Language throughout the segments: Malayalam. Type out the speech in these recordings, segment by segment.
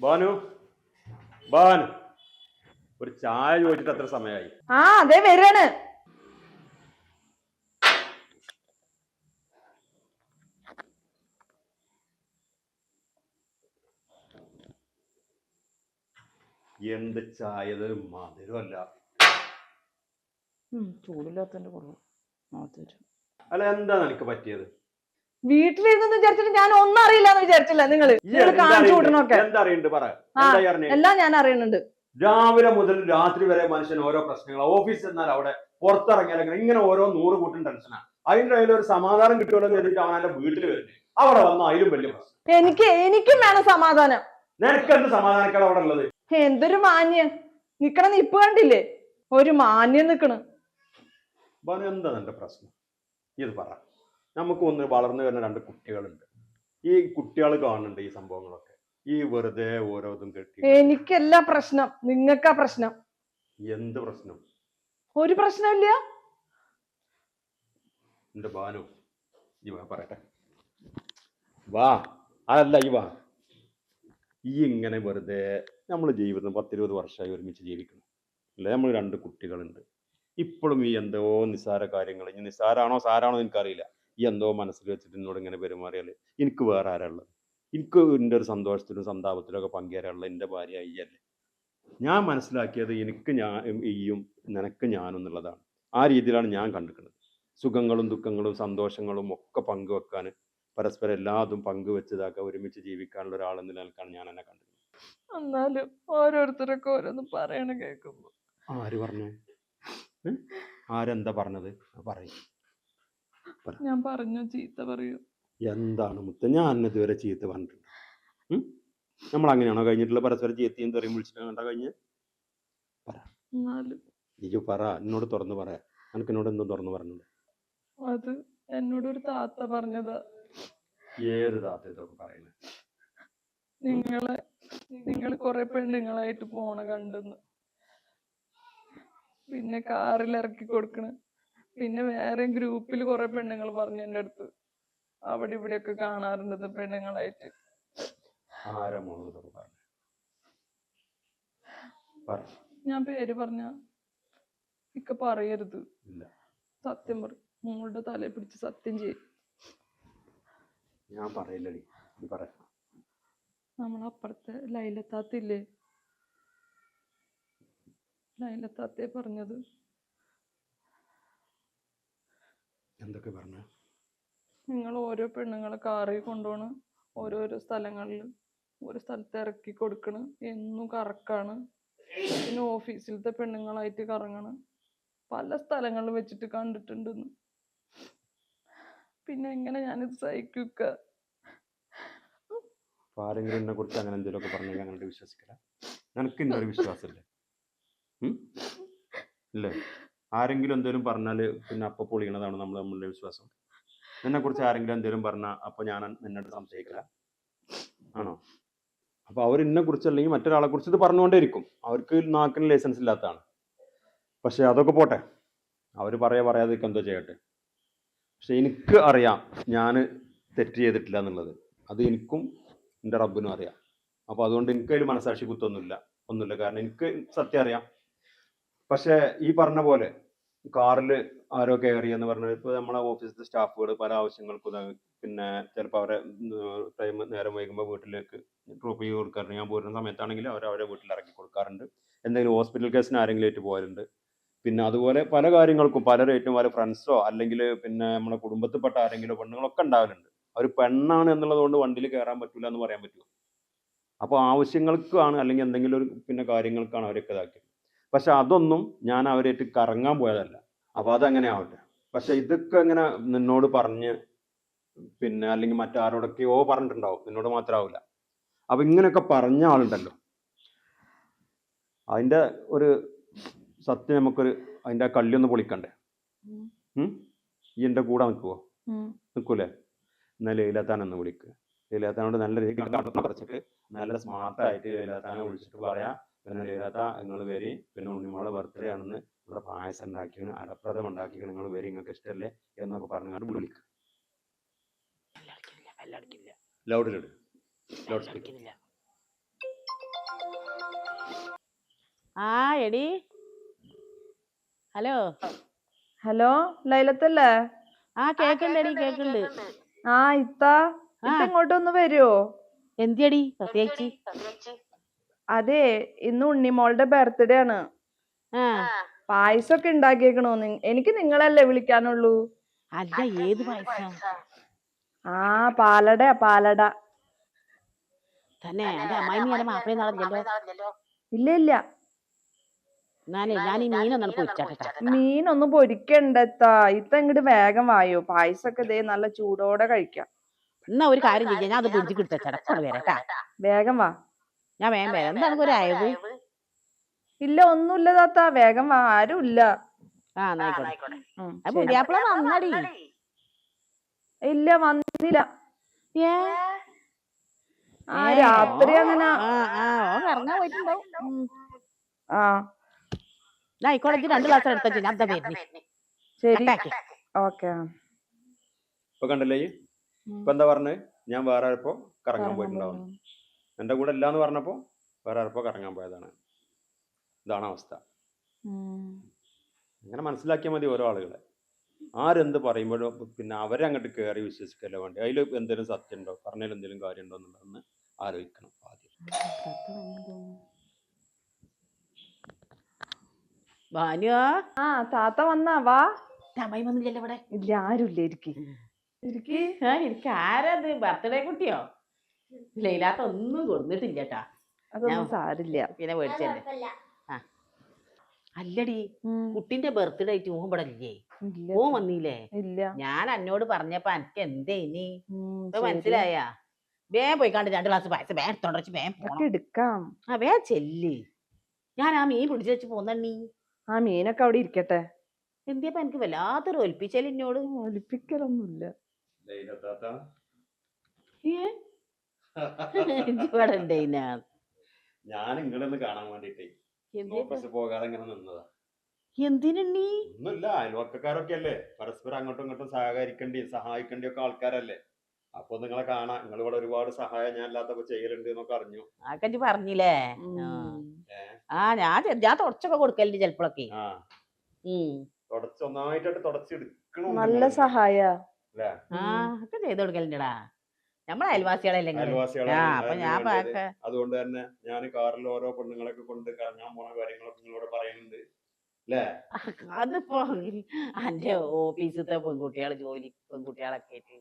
ബാനു ബാൻ ഒരു ചായ ചോദിച്ചിട്ട് എത്ര സമയമായി? അതെ വരാണ്. എന്ത് ചായത് മധുരമല്ല. ചൂടില്ലാത്തതിന്റെ കുറവ്. അല്ല എന്താ നിനക്ക് പറ്റിയത്? വീട്ടിലിരുന്ന് വിചാരിച്ചിട്ട് ഞാൻ ഒന്നും അറിയില്ലെന്ന് വിചാരിച്ചില്ല. നിങ്ങള് കാണിച്ചു വിടണൊക്കെ എന്താ അറിയണ്ട് പറ. എല്ലാം ഞാൻ അറിയുന്നുണ്ട്. രാവിലെ മുതൽ രാത്രി വരെ മനുഷ്യൻ ഓരോ പ്രശ്നങ്ങൾ. ഓഫീസിൽ എന്നാൽ അവിടെ, പുറത്തിറങ്ങിയാൽ ഇങ്ങനെ ഓരോ 100 കൂട്ടം ടെൻഷനാണ്. അതിന്റെ കയ്യിൽ ഒരു സമാധാനം കിട്ടുമല്ലോ എന്ന് കരുതിട്ട് അവൻ എന്റെ വീട്ടിൽ വരുന്നത്. അവിടെ വന്ന അതിലും വലിയ പ്രശ്നം. എനിക്കും വേണം സമാധാനം. നിനക്ക് എന്ത് സമാധാനക്കാണ് അവിടെ ഉള്ളത്? എന്തൊരു മാന്യം നിക്കണ നിപ്പ് കണ്ടില്ലേ? ഒരു മാന്യം നിക്കണ്. എന്താ നിന്റെ പ്രശ്നം? ഇത് പറ. നമുക്ക് ഒന്ന് വളർന്നു വരുന്ന 2 കുട്ടികളുണ്ട്. ഈ കുട്ടികൾ കാണുന്നുണ്ട് ഈ സംഭവങ്ങളൊക്കെ. ഈ വെറുതെ ഓരോതും കെട്ടി. എനിക്കല്ല പ്രശ്നം, നിങ്ങൾക്കാ പ്രശ്നം. എന്ത് പ്രശ്നം? ഒരു പ്രശ്നമില്ല. എന്റെ ബാനു, ഈ വാ പറയട്ടെ. വാ. അതല്ല ഈ വാ. ഈ ഇങ്ങനെ വെറുതെ നമ്മൾ ജീവിതം 10-20 വർഷമായി ഒരുമിച്ച് ജീവിക്കണം അല്ലേ? നമ്മൾ 2 കുട്ടികളുണ്ട്. ഇപ്പോഴും ഈ എന്തോ നിസ്സാര കാര്യങ്ങൾ, ഇനി നിസ്സാരാണോ സാരാണോ എനിക്കറിയില്ല, ഈ എന്തോ മനസ്സിൽ വെച്ചിട്ട് എന്നോട് ഇങ്ങനെ പെരുമാറിയാല് എനിക്ക് വേറെ ആരാളുള്ളത്? എനിക്ക് എൻ്റെ ഒരു സന്തോഷത്തിലും സന്താപത്തിലും ഒക്കെ പങ്കുചേരാനുള്ള എൻ്റെ ഭാര്യ അയ്യല്ലേ. ഞാൻ മനസ്സിലാക്കിയത് എനിക്ക് ഈയും നിനക്ക് ഞാനും എന്നുള്ളതാണ്. ആ രീതിയിലാണ് ഞാൻ കണ്ടിട്ടുള്ളത്. സുഖങ്ങളും ദുഃഖങ്ങളും സന്തോഷങ്ങളും ഒക്കെ പങ്കുവെക്കാൻ, പരസ്പരം എല്ലാതും പങ്കുവെച്ചതാക്കുക, ഒരുമിച്ച് ജീവിക്കാനുള്ള ഒരാളെന്ന നിലക്കാണ് ഞാൻ എന്നെ കണ്ടിട്ടുള്ളത്. എന്നാലും ഓരോരുത്തരൊക്കെ ഓരോന്നും പറയണ കേൾക്കുമ്പോ. ആര് പറഞ്ഞു? ആരെന്താ പറഞ്ഞത്? പറയും. ഞാൻ പറഞ്ഞു ചീത്ത പറയൂ. എന്താണ് മുത്ത, ഞാൻ ഇതുവരെ ചീത്ത പറഞ്ഞിട്ടുണ്ട്? നമ്മൾ അങ്ങനെയാണോ കഴിഞ്ഞിട്ടുള്ള? പരസ്പരം ചീത്തയും തെറിയും വിളിച്ചിട്ട് കണ്ടാ കഴിഞ്ഞ്? പറ. നീ പറ, എന്നോട് തുറന്നു പറയാ. എനിക്ക് എന്നോട് എന്തോ തുറന്നു പറഞ്ഞത്? അത് എന്നോടൊരു താത്ത പറഞ്ഞതാ. ഏത് താത്ത ഇതൊക്കെ പറയുന്നത്? നിങ്ങൾ കുറെ പെണ്ണുങ്ങളായിട്ട് പോണ കണ്ടെന്ന്, പിന്നെ കാറിൽ ഇറക്കി കൊടുക്കണ, പിന്നെ വേറെ ഗ്രൂപ്പിൽ കുറെ പെണ്ണുങ്ങൾ പറഞ്ഞു എൻ്റെ അടുത്ത് അവിടെ ഇവിടെയൊക്കെ കാണാറുണ്ട് പെണ്ണുങ്ങളായിട്ട്. ഞാൻ പേര് പറഞ്ഞ ഇക്ക പറയരുത്. സത്യം പറ, മോളുടെ തലയെ പിടിച്ച് സത്യം ചെയ്യും. ഞാൻ പറയില്ലടി, നമ്മളപ്പുറത്തെ ലൈലത്താത്തില്ലേ, ലൈലത്താത്തയെ പറഞ്ഞത്. എന്തൊക്കെ പറഞ്ഞ? നിങ്ങൾ ഓരോ പെണ്ണുങ്ങളെ കാറിൽ കൊണ്ടുപോണ്, ഓരോരോ സ്ഥലങ്ങളിൽ, ഒരു സ്ഥലത്ത് ഇറക്കി കൊടുക്കണ്, എന്നും കറക്കാണ്, പിന്നെ ഓഫീസിലത്തെ പെണ്ണുങ്ങളായിട്ട് കറങ്ങണ്, പല സ്ഥലങ്ങളിൽ വെച്ചിട്ട് കണ്ടിട്ടുണ്ടെന്ന്. പിന്നെ എങ്ങനെ ഞാനിത് സഹിക്കുക? ആരെങ്കിലും എന്നെ കുറിച്ച് അങ്ങനെ എന്തെങ്കിലുമൊക്കെ പറഞ്ഞാൽ അങ്ങനെ വിശ്വസിക്കില്ല. നിനക്ക് ഇന്നൊരു വിശ്വാസമില്ലേ? ഇല്ലേ? ആരെങ്കിലും എന്തെങ്കിലും പറഞ്ഞാല് പിന്നെ അപ്പൊ പൊളിയണതാണ് നമ്മളുടെ വിശ്വാസം. എന്നെ കുറിച്ച് ആരെങ്കിലും എന്തെങ്കിലും പറഞ്ഞാൽ അപ്പൊ ഞാൻ എന്നോട് സംശയിക്കില്ല ആണോ? അപ്പൊ അവർ എന്നെ കുറിച്ച് അല്ലെങ്കിൽ മറ്റൊരാളെ കുറിച്ച് ഇത് പറഞ്ഞുകൊണ്ടേയിരിക്കും. അവർക്ക് നാക്കിന് ലൈസൻസ് ഇല്ലാത്തതാണ്. പക്ഷെ അതൊക്കെ പോട്ടെ, അവർ പറയാതിരിക്കുക എന്തോ ചെയ്യട്ടെ. പക്ഷെ എനിക്ക് അറിയാം ഞാൻ തെറ്റ് ചെയ്തിട്ടില്ല എന്നുള്ളത്. അത് എനിക്കും എൻ്റെ റബ്ബിനും അറിയാം. അപ്പോൾ അതുകൊണ്ട് എനിക്കതിൽ മനസാക്ഷി ഒന്നുമില്ല. കാരണം എനിക്ക് സത്യം അറിയാം. പക്ഷെ ഈ പറഞ്ഞ പോലെ കാറിൽ ആരോ കയറി എന്ന് പറഞ്ഞാൽ, ഇപ്പോൾ നമ്മളെ ഓഫീസിലെ സ്റ്റാഫുകൾ പല ആവശ്യങ്ങൾക്കും, പിന്നെ ചിലപ്പോൾ അവരെ ടൈം നേരം വൈകുമ്പോൾ വീട്ടിലേക്ക് ഡ്രോപ്പ് ചെയ്ത് കൊടുക്കാറുണ്ട്. ഞാൻ പോരുന്ന സമയത്താണെങ്കിൽ അവരെ വീട്ടിൽ ഇറക്കി കൊടുക്കാറുണ്ട്. എന്തെങ്കിലും ഹോസ്പിറ്റൽ കേസിന് ആരെങ്കിലും ആയിട്ട് പോയാലുണ്ട്. പിന്നെ അതുപോലെ പല കാര്യങ്ങൾക്കും പലരായിട്ടും പല ഫ്രണ്ട്സോ അല്ലെങ്കിൽ പിന്നെ നമ്മുടെ കുടുംബത്തിൽപ്പെട്ട ആരെങ്കിലും പെണ്ണുങ്ങളൊക്കെ ഉണ്ടാവലുണ്ട്. അവർ പെണ്ണാണ് എന്നുള്ളത് കൊണ്ട് വണ്ടിയിൽ കയറാൻ പറ്റില്ല എന്ന് പറയാൻ പറ്റുമോ? അപ്പോൾ ആവശ്യങ്ങൾക്കാണ് അല്ലെങ്കിൽ എന്തെങ്കിലും ഒരു പിന്നെ കാര്യങ്ങൾക്കാണ് അവരൊക്കെ ഇതാക്കിയത്. പക്ഷെ അതൊന്നും ഞാൻ അവരായിട്ട് കറങ്ങാൻ പോയതല്ല. അപ്പോൾ അതങ്ങനെ ആവട്ടെ. പക്ഷെ ഇതൊക്കെ ഇങ്ങനെ നിന്നോട് പറഞ്ഞ് പിന്നെ അല്ലെങ്കിൽ മറ്റാരോടൊക്കെയോ പറഞ്ഞിട്ടുണ്ടാവും, നിന്നോട് മാത്രമാവില്ല. അപ്പം ഇങ്ങനെയൊക്കെ പറഞ്ഞ ആളുണ്ടല്ലോ, അതിൻ്റെ ഒരു സത്യം നമുക്കൊരു അതിൻ്റെ ആ കള്ളിയൊന്ന് പൊളിക്കണ്ടേ? ഈ എൻ്റെ കൂടെ നിൽക്കുവോ? നിൽക്കൂലേ? എന്നാൽ ലൈലാത്താനൊന്ന് വിളിക്കുക. ലൈലാത്താനോട് നല്ല രീതിയിൽ പറിച്ചിട്ട് നല്ല സ്മാർട്ടായിട്ട് ലൈലാത്താനെ വിളിച്ചിട്ട് പറയാം, പിന്നെ ലൈലാത്ത നിങ്ങൾ വരി, പിന്നെ ഉണ്ണിമോളെ ബർത്ത്ഡേ ആണെന്ന് ഇവിടെ പായസം ഉണ്ടാക്കിയാണ്, അടപ്രഥം ഉണ്ടാക്കിയാണ്, നിങ്ങൾ വരി, നിങ്ങൾക്ക് ഇഷ്ടമല്ലേ എന്നൊക്കെ പറഞ്ഞാൽ വിളിക്കുക. ലൗഡിലിട്, ലൗഡ് സ്പീക്കർ. ആ എടി ഹലോ ഹലോ ലൈലത്തല്ലേ? ആ കേക്കണ്ടെടി കേക്കണ്ട്. ആ ഇത്ത ഇങ്ങോട്ടൊന്ന് വരുവോ? എന്തിയടി പ്രത്യേകിച്ച്? അതെ, ഇന്ന് ഉണ്ണിമോളുടെ ബർത്ത്ഡേ ആണ്. ആ പായസൊക്കെ ഉണ്ടാക്കിയേക്കണോ? എനിക്ക് നിങ്ങളല്ലേ വിളിക്കാനുള്ളൂ. അല്ല ഏത് പായസം? ആ പാലട. തന്നെ എന്റെ അമ്മായിമ്മ മാപ്പിളയും നടന്നല്ലോ. ഇല്ല ഇല്ല, എന്നാലേ ഞാൻ ഈ മീനൊന്നാണ് പൊരിച്ചാട്ടെ. മീനൊന്നും പൊരിക്കണ്ട ഇത്ത ഇങ്ങോട്ട് വേഗം വായോ. പായസൊക്കെ ഇതേ നല്ല ചൂടോടെ കഴിക്കാം. എന്നാ ഒരു കാര്യം ചെയ്യാം, ഞാൻ അത് പിടിച്ച് കിട്ടച്ചടക്കൊണ്ട് വരാട്ടാ. വേഗം വാ. ഞാൻ വേഗം വരാം. എന്താണ് ഒരു അയവ്? ഇല്ല ഒന്നുമില്ല താത്ത, വേഗം വാ. ആരും ഇല്ല. ആ എന്നായിക്കോട്ടെ. അത് പുതിയാപ്പിള വന്നടി? ഇല്ല വന്നില്ല. ഏ ആ രാത്രി അങ്ങനെ ഇറങ്ങാൻ പോയിട്ടുണ്ടാവും. ആ ആയിക്കോട്ടെ, 2 ഗ്ലാസ് എടുത്ത ഞാൻ എന്താ വരുന്നേ. ശരി ഓക്കെ. ഇപ്പൊ കണ്ടല്ലേ ഇപ്പൊ എന്താ പറഞ്ഞത്? ഞാൻ വേറെ ആരപ്പോ കറങ്ങാൻ പോയിട്ടുണ്ടാവും. എന്റെ കൂടെ ഇല്ലാന്ന് പറഞ്ഞപ്പോ വേറെ ആരപ്പോ കറങ്ങാൻ പോയതാണ്. ഇതാണ് അവസ്ഥ. അങ്ങനെ മനസ്സിലാക്കിയാൽ മതി ഓരോ ആളുകളെ. ആരെന്ത് പറയുമ്പോഴും പിന്നെ അവരെ അങ്ങോട്ട് കയറി വിശ്വസിക്കല്ല വേണ്ടി. അതിൽ എന്തെങ്കിലും സത്യം ഉണ്ടോ, പറഞ്ഞാൽ എന്തെങ്കിലും കാര്യം ഉണ്ടോ എന്നുള്ളതെന്ന് ആലോചിക്കണം ആദ്യം. ആ താത്ത വന്നാ വാ. അമ്മായി വന്നില്ലല്ലോ ഇവിടെ? ഇല്ല, ആരുമില്ല. എനിക്ക് ആരത്? ബർത്ത്ഡേ കുട്ടിയോ? ലൈലാത്ത ഒന്നും കൊടുത്തിട്ടില്ലട്ടാ. അതൊന്നും സാരില്ല, പിന്നെ മേടിച്ചല്ലേ. അല്ലടി, കുട്ടിന്റെ ബർത്ത്ഡേ ആയിട്ട് ഓൻ ഇവിടെ ഇല്ലേ? ഓൻ വന്നില്ലേ? ഇല്ല. ഞാൻ എന്നോട് പറഞ്ഞപ്പോ എനിക്ക് എന്തേ ഇനി മനസ്സിലായാ? വേഗം പോയിക്കാണ്ട് 2 ഗ്ലാസ് പായസം വേഗം തുടച്ച് വേഗം എടുക്കാം. ആ വേഗം ചെല്ല്. ഞാൻ ആ മീൻ പിടിച്ചു വെച്ച് പോന്നണ്ണി. ആ മീനൊക്കെ അവിടെ ഇരിക്കട്ടെ. എന്തിയപ്പ എനിക്ക് വല്ലാത്തൊരു ഒലിപ്പിച്ചല് എന്നോട്. ഒലിപ്പിക്കലൊന്നുമില്ല. ഞാൻ നിങ്ങളൊന്ന് കാണാൻ വേണ്ടിട്ടേ പോകാതെ ഇങ്ങനെ നിന്നതാ. എന്തിനണ്ണി? ഒന്നുമില്ല, അയൽവക്കക്കാരൊക്കെ അല്ലേ, പരസ്പരം അങ്ങോട്ടും ഇങ്ങോട്ടും സഹായിക്കേണ്ടി ഒക്കെ ആൾക്കാരല്ലേ. അപ്പൊ നിങ്ങളെ കാണാം. നിങ്ങൾ ഇവിടെ ഒരുപാട് സഹായം ഞാൻ ഇല്ലാത്തപ്പോ ചെയ്യലുണ്ട് എന്നൊക്കെ അറിഞ്ഞു. ആക്കഞ്ചി പറഞ്ഞില്ലേ? ഞാൻ തുടച്ചൊക്കെ കൊടുക്കലുണ്ട് ചെലപ്പോഴൊക്കെ. ഒന്നായിട്ടായിട്ട് തുടച്ചെടുക്കണം. നല്ല സഹായ ഒക്കെ ചെയ്ത് കൊടുക്കലുണ്ടടാ. നമ്മളെ അയൽവാസികളല്ലേ. അതുകൊണ്ട് തന്നെ ഞാൻ കാറിൽ ഓരോ പെണ്ണുങ്ങളൊക്കെ കൊണ്ട് കറങ്ങാൻ പോണ കാര്യങ്ങളൊക്കെ നിങ്ങളോട് പറയുന്നുണ്ട്. അതിപ്പോ എന്റെ ഓഫീസിലത്തെ പെൺകുട്ടികളെ പെൺകുട്ടികളൊക്കെ ആയിട്ട്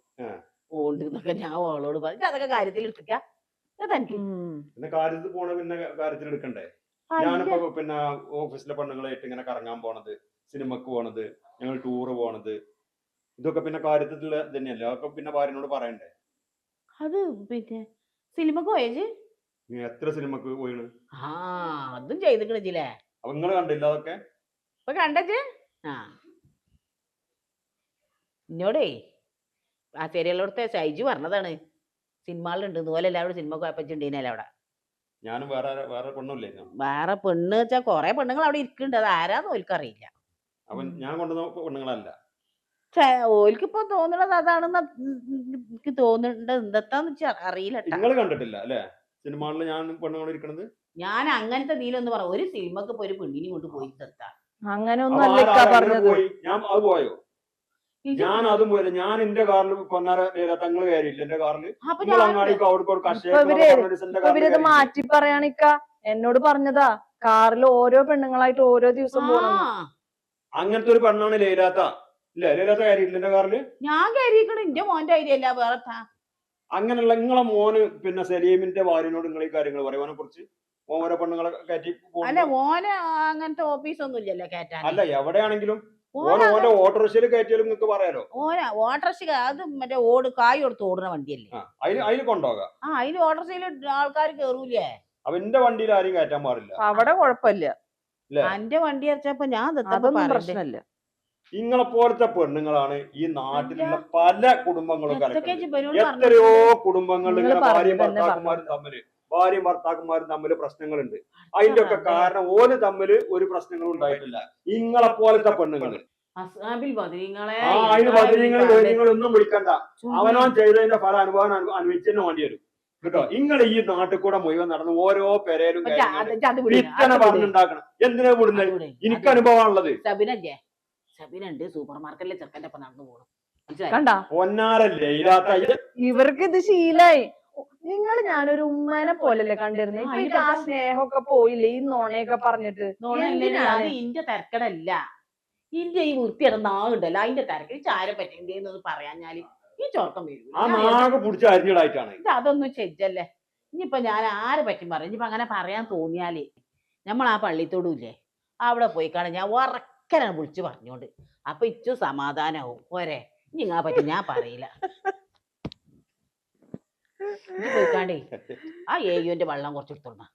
ഓണ്ട് ഞാൻ ഓളോട് പറഞ്ഞു. അതൊക്കെ കാര്യത്തിൽ എടുത്തിക്കാം. പിന്നെ കാര്യത്തിൽ പോണ പിന്നെ കാര്യത്തിൽ എടുക്കണ്ടേ? ഞാനിപ്പോ പിന്നെ ഓഫീസിലെ പെണ്ണുങ്ങളായിട്ട് ഇങ്ങനെ കറങ്ങാൻ പോണത്, സിനിമക്ക് പോണത്, ഞങ്ങൾ ടൂറ് പോണത്, ഇതൊക്കെ പിന്നെ കാര്യത്തിലുള്ള തന്നെയല്ലേ. അതൊക്കെ പിന്നെ ഭാര്യനോട് പറയണ്ടേ? അത് പിന്നെ സിനിമക്ക് പോയേ? നീ എത്ര സിനിമക്ക് പോയിണ്? അതും ചെയ്തിട്ടില്ലേ? അപ്പൊ നിങ്ങള് കണ്ടില്ല അതൊക്കെ? ഇപ്പൊ കണ്ടേ? എന്നോടേ ആ ശരിയല്ലോടത്തെ ഷൈജു പറഞ്ഞതാണ് സിനിമകളുണ്ട്. ഇതുപോലെ എല്ലാവരും സിനിമക്ക് പോയപ്പച്ചുണ്ടീനല്ലേ അവിടെ. ഞാനും വേറെ പെണ്ണല്ലേ? വേറെ പെണ്ണ് വെച്ചാ കൊറേ പെണ്ണുങ്ങൾ അവിടെ ഇരിക്കുന്നുണ്ട്. അത് ആരാന്ന് ഓൽക്കറിയില്ല. അപ്പൊ ഞാൻ കൊണ്ടുവന്ന പെണ്ണുങ്ങളല്ല. ഓൽക്കിപ്പോ തോന്നണത് അതാണെന്ന് എനിക്ക് തോന്നുന്നുണ്ട്. എന്താന്ന് വെച്ചാ അറിയില്ല. നിങ്ങൾ കണ്ടിട്ടില്ല അല്ലെ സിനിമകളിൽ ഞാൻ പെണ്ണുങ്ങൾ ഇരിക്കണത്? ഞാൻ അങ്ങനത്തെ നീലൊന്ന് പറ. ഒരു സിനിമക്ക് ഇപ്പൊ ഒരു പെണ്ണിനെ കൊണ്ട് പോയി തെത്താ അങ്ങനെ ഒന്നും പറഞ്ഞത്. ഞാൻ അത് പോയോ? ഞാൻ അതും പോയില്ല. ഞാൻ എന്റെ കാറിൽ പൊന്നാര തങ്ങൾ കയറിയില്ല എന്റെ കാറിൽ. ഇവരിത് മാറ്റി പറയാണിക്ക. എന്നോട് പറഞ്ഞതാ കാറിൽ ഓരോ പെണ്ണുങ്ങളായിട്ട് ഓരോ ദിവസം പോകണം. അങ്ങനത്തെ ഒരു പെണ്ണാണ് ലൈലാത്ത. ഇല്ല, ലൈലാത്ത കയറിയില്ല എന്റെ കാറില്. ഞാൻ കയറിയിരിക്കണ എന്റെ മോന്റെ ഐഡിയ അല്ല വേറെ. അങ്ങനെയുള്ള നിങ്ങളെ മോന് പിന്നെ സലീമിന്റെ ഭാര്യനോട് നിങ്ങൾ ഈ കാര്യങ്ങൾ പറയുവാനെ കുറിച്ച് ഓരോ പെണ്ണുങ്ങളെ കയറ്റി അല്ല മോന് അങ്ങനത്തെ ഓഫീസ് ഒന്നും ഇല്ലല്ലോ കയറ്റാൻ. അല്ല എവിടെയാണെങ്കിലും ഓന്റെ ഓട്ടോറിക്ഷയിൽ കയറ്റിയാലും നിങ്ങൾക്ക് പറയാലോ. ഓട്ടോറിക്ഷ അത് മറ്റേ ഓട് കായ് കൊടുത്ത് ഓടുന്ന വണ്ടിയല്ലേ. അതിൽ കൊണ്ടുപോകാം. അതിൽ ഓട്ടോറിക്ഷയിൽ ആൾക്കാർ കേറൂലേ? അവന്റെ വണ്ടിയിൽ ആരും കയറ്റാൻ പാടില്ല. അവിടെ കുഴപ്പമില്ല. എന്റെ വണ്ടി അരച്ചപ്പോ ഞാൻ പ്രശ്നമില്ല. നിങ്ങളെ പോലത്തെ പെണ്ണുങ്ങളാണ് ഈ നാട്ടിലുള്ള പല കുടുംബങ്ങളും. എത്രയോ കുടുംബങ്ങളിൽ ഭാര്യയും ഭർത്താക്കന്മാരും തമ്മിൽ പ്രശ്നങ്ങളുണ്ട്. അതിന്റെ ഒക്കെ കാരണം ഓല് തമ്മിൽ ഒരു പ്രശ്നങ്ങളും ഉണ്ടായിട്ടില്ല. നിങ്ങളെ പോലത്തെ പെണ്ണുങ്ങൾ. അതിന് ബദരീങ്ങളൊന്നും വിളിക്കണ്ട. അവനവൻ ചെയ്തതിന്റെ ഫലം അനുഭവം അനുഭവിച്ചതിന് വേണ്ടി വരും. കേട്ടോ നിങ്ങൾ ഈ നാട്ടിൽ കൂടെ മുഴുവൻ നടന്ന് ഓരോ പെരയിലും പക്ഷെ അത് വിട്, വിൽപ്പന അത് വിട്. പറഞ്ഞുണ്ടാക്കണം. എന്തിനാ വിടുന്നത്? അത് വിട്. എനിക്ക് അനുഭവമാണുള്ളത്. സബിനല്ലേ, സബിനുണ്ട് സൂപ്പർ മാർക്കറ്റിലെ ചെറുക്കൻ്റെ ഒപ്പം നടന്നു പോകണം. മനസ്സിലായി? കണ്ട പൊന്നാരല്ലേ ഇല്ലാത്ത ഇവർക്ക് ഇത് ശീലായി. നിങ്ങൾ ഞാനൊരു ഉമ്മനെ പോലല്ലേ കണ്ടിരുന്നത്. ഇപ്പൊ ഇത് ആ സ്നേഹമൊക്കെ പോയില്ലേ ഈ നോണയൊക്കെ പറഞ്ഞിട്ട്. അത് ഇന്റെ തിരക്കടല്ല, ഇന്റെ ഈ വൃത്തിയുടെ നാളുണ്ടല്ലോ അതിന്റെ തിരക്ക്. ഈ ചാര പറ്റേണ്ടതെന്ന് പറയാഞ്ഞാല് ഈ ചോർക്കം വരും. ആ നാഗ പിടിച്ച അരിഞ്ഞിടായിട്ടാണ്. ഇത് അതൊന്നും ചെജ്ജല്ലേ. ഇനിയിപ്പൊ ഞാൻ ആരെ പറ്റി പറയും. ഇനിയിപ്പൊ അങ്ങനെ പറയാൻ തോന്നിയാല് നമ്മൾ ആ പള്ളിത്തോടും അവിടെ പോയി കാണാൻ ഞാൻ ഉറക്കനാണ് വിളിച്ചു പറഞ്ഞോണ്ട്. അപ്പൊ ഇച്ചു സമാധാനാവും. പോരെ, നിങ്ങളെ പറ്റി ഞാൻ പറയില്ല. പോയിക്കാണ്ടേ ആ ഏയുവിന്റെ വെള്ളം കുറച്ച് എടുത്തോളാം.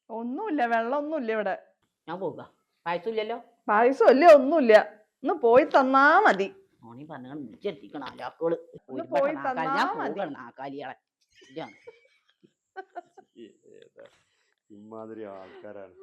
ഒന്നുമില്ല, വെള്ളം ഒന്നുമില്ല ഇവിടെ. ഞാൻ പോവുക. പായസം ഇല്ലല്ലോ? പായസം അല്ലേ, ഒന്നുമില്ല. ഒന്ന് പോയി തന്നാ മതി. ഓണി പറഞ്ഞ വിളിച്ചെത്തിക്കണം അലാക്കുകള്. പോയി തന്നാ ഞാൻ മതി. പോകണം നാക്കാലികളെ. ഇമാതിരി ആൾക്കാരാണ്.